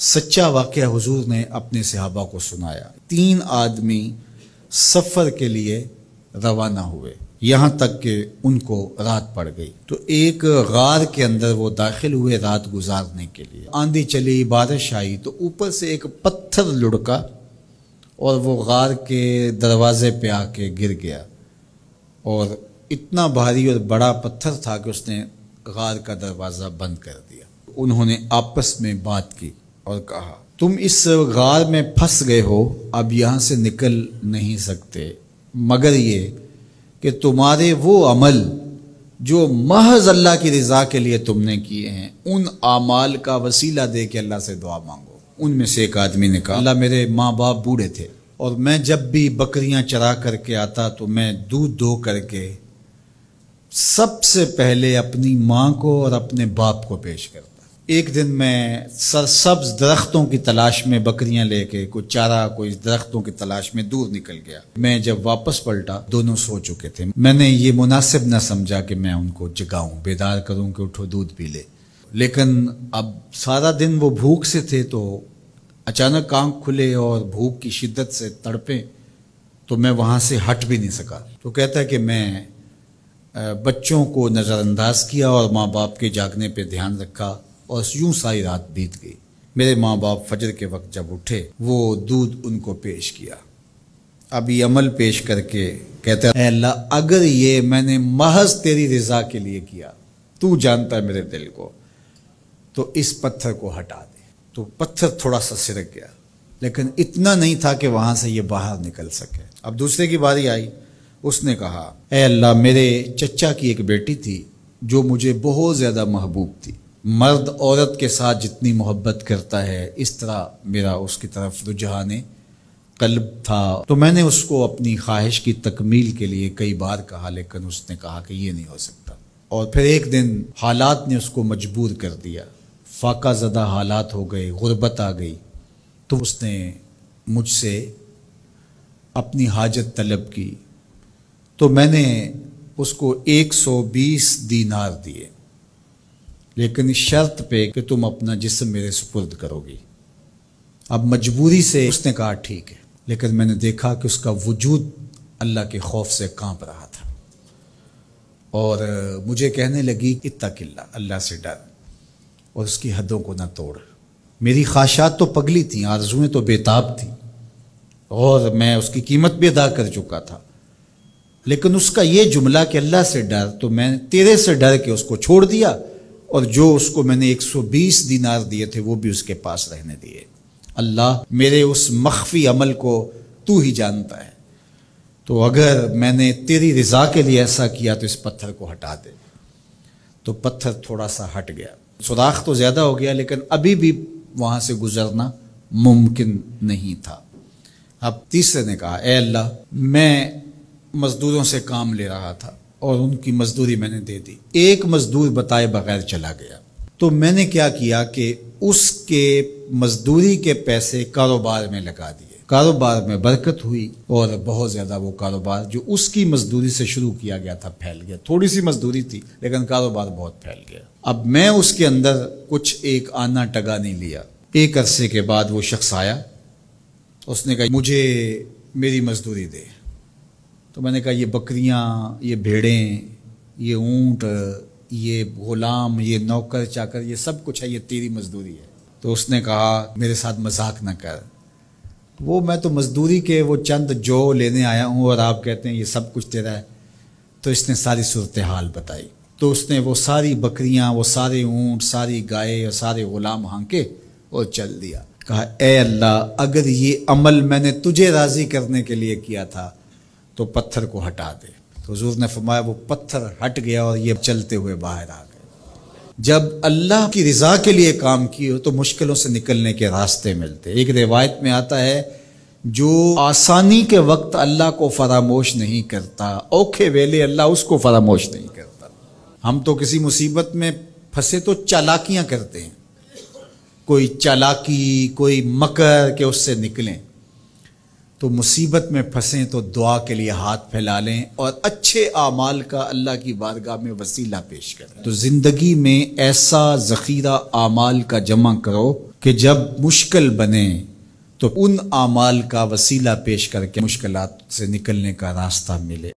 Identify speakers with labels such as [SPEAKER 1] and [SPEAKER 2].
[SPEAKER 1] سچا واقعہ حضور نے اپنے صحابہ کو سنایا۔ 3 آدمی سفر کے لیے روانہ ہوئے، یہاں تک کہ ان کو رات پڑ گئی، تو ایک غار کے اندر وہ داخل ہوئے رات گزارنے کے لیے۔ آندھی چلی، بارش آئی، تو اوپر سے ایک پتھر لڑکا اور وہ غار کے دروازے پہ آ کے گر گیا، اور اتنا بھاری اور بڑا پتھر تھا کہ اس نے غار کا دروازہ بند کر دیا۔ انہوں نے آپس میں بات کی اور کہا، تم اس غار میں پھنس گئے ہو، اب یہاں سے نکل نہیں سکتے مگر یہ کہ تمہارے وہ عمل جو محض اللہ کی رضا کے لیے تم نے کیے ہیں، ان اعمال کا وسیلہ دے کے اللہ سے دعا مانگو۔ ان میں سے ایک آدمی نے کہا، اللہ میرے ماں باپ بوڑھے تھے، اور میں جب بھی بکریاں چرا کر کے آتا تو میں دودھ دو کر کے سب سے پہلے اپنی ماں کو اور اپنے باپ کو پیش کرتا۔ ایک دن میں سرسبز درختوں کی تلاش میں بکریاں لے کے کوئی چارہ، کوئی درختوں کی تلاش میں دور نکل گیا۔ میں جب واپس پلٹا، دونوں سو چکے تھے۔ میں نے یہ مناسب نہ سمجھا کہ میں ان کو جگاؤں، بیدار کروں کہ اٹھو دودھ پی لے، لیکن اب سارا دن وہ بھوک سے تھے، تو اچانک آنکھ کھلے اور بھوک کی شدت سے تڑپے، تو میں وہاں سے ہٹ بھی نہیں سکا۔ تو کہتا ہے کہ میں بچوں کو نظر انداز کیا اور ماں باپ کے جاگنے پہ دھیان رکھا، اور یوں ساری رات بیت گئی۔ میرے ماں باپ فجر کے وقت جب اٹھے، وہ دودھ ان کو پیش کیا۔ اب یہ عمل پیش کر کے کہتا ہے، اے اللہ، اگر یہ میں نے محض تیری رضا کے لیے کیا، تو جانتا ہے میرے دل کو، تو اس پتھر کو ہٹا دے۔ تو پتھر تھوڑا سا سرک گیا، لیکن اتنا نہیں تھا کہ وہاں سے یہ باہر نکل سکے۔ اب دوسرے کی باری آئی، اس نے کہا، اے اللہ، میرے چچا کی ایک بیٹی تھی جو مجھے بہت زیادہ محبوب تھی، مرد عورت کے ساتھ جتنی محبت کرتا ہے اس طرح میرا اس کی طرف رجحان قلب تھا، تو میں نے اس کو اپنی خواہش کی تکمیل کے لیے کئی بار کہا، لیکن اس نے کہا کہ یہ نہیں ہو سکتا۔ اور پھر ایک دن حالات نے اس کو مجبور کر دیا، فاقہ زدہ حالات ہو گئے، غربت آ گئی، تو اس نے مجھ سے اپنی حاجت طلب کی، تو میں نے اس کو 120 دینار دیے، لیکن شرط پہ کہ تم اپنا جسم میرے سپرد کرو گی۔ اب مجبوری سے اس نے کہا ٹھیک ہے، لیکن میں نے دیکھا کہ اس کا وجود اللہ کے خوف سے کانپ رہا تھا، اور مجھے کہنے لگی، اتق اللہ، اللہ سے ڈر، اور اس کی حدوں کو نہ توڑ۔ میری خواہشات تو پگلی تھیں، آرزویں تو بےتاب تھیں، اور میں اس کی قیمت بھی ادا کر چکا تھا، لیکن اس کا یہ جملہ کہ اللہ سے ڈر، تو میں تیرے سے ڈر کے اس کو چھوڑ دیا، اور جو اس کو میں نے 120 دینار دیے تھے وہ بھی اس کے پاس رہنے دیے۔ اللہ، میرے اس مخفی عمل کو تو ہی جانتا ہے، تو اگر میں نے تیری رضا کے لیے ایسا کیا تو اس پتھر کو ہٹا دے۔ تو پتھر تھوڑا سا ہٹ گیا، سوراخ تو زیادہ ہو گیا، لیکن ابھی بھی وہاں سے گزرنا ممکن نہیں تھا۔ اب تیسرے نے کہا، اے اللہ، میں مزدوروں سے کام لے رہا تھا اور ان کی مزدوری میں نے دے دی، ایک مزدور بتائے بغیر چلا گیا، تو میں نے کیا کیا کہ اس کے مزدوری کے پیسے کاروبار میں لگا دیے، کاروبار میں برکت ہوئی، اور بہت زیادہ وہ کاروبار جو اس کی مزدوری سے شروع کیا گیا تھا پھیل گیا۔ تھوڑی سی مزدوری تھی لیکن کاروبار بہت پھیل گیا۔ اب میں اس کے اندر کچھ ایک آنا ٹگا نہیں لیا۔ ایک عرصے کے بعد وہ شخص آیا، اس نے کہا، مجھے میری مزدوری دے۔ تو میں نے کہا، یہ بکریاں، یہ بھیڑیں، یہ اونٹ، یہ غلام، یہ نوکر چاکر، یہ سب کچھ ہے، یہ تیری مزدوری ہے۔ تو اس نے کہا، میرے ساتھ مذاق نہ کر، میں تو مزدوری کے وہ چند جو لینے آیا ہوں، اور آپ کہتے ہیں یہ سب کچھ تیرا ہے۔ تو اس نے ساری صورتحال بتائی، تو اس نے وہ ساری بکریاں، وہ سارے اونٹ، ساری گائے اور سارے غلام ہانکے اور چل دیا۔ کہا، اے اللہ، اگر یہ عمل میں نے تجھے راضی کرنے کے لیے کیا تھا تو پتھر کو ہٹا دے۔ تو حضور نے فرمایا، وہ پتھر ہٹ گیا اور یہ چلتے ہوئے باہر آ گئے۔ جب اللہ کی رضا کے لیے کام کیے تو مشکلوں سے نکلنے کے راستے ملتے۔ ایک روایت میں آتا ہے، جو آسانی کے وقت اللہ کو فراموش نہیں کرتا، اوکھے ویلے اللہ اس کو فراموش نہیں کرتا۔ ہم تو کسی مصیبت میں پھنسے تو چالاکیاں کرتے ہیں، کوئی چالاکی، کوئی مکر کہ اس سے نکلیں، تو مصیبت میں پھنسیں تو دعا کے لیے ہاتھ پھیلا لیں اور اچھے اعمال کا اللہ کی بارگاہ میں وسیلہ پیش کریں۔ تو زندگی میں ایسا ذخیرہ اعمال کا جمع کرو کہ جب مشکل بنے تو ان اعمال کا وسیلہ پیش کر کے مشکلات سے نکلنے کا راستہ ملے۔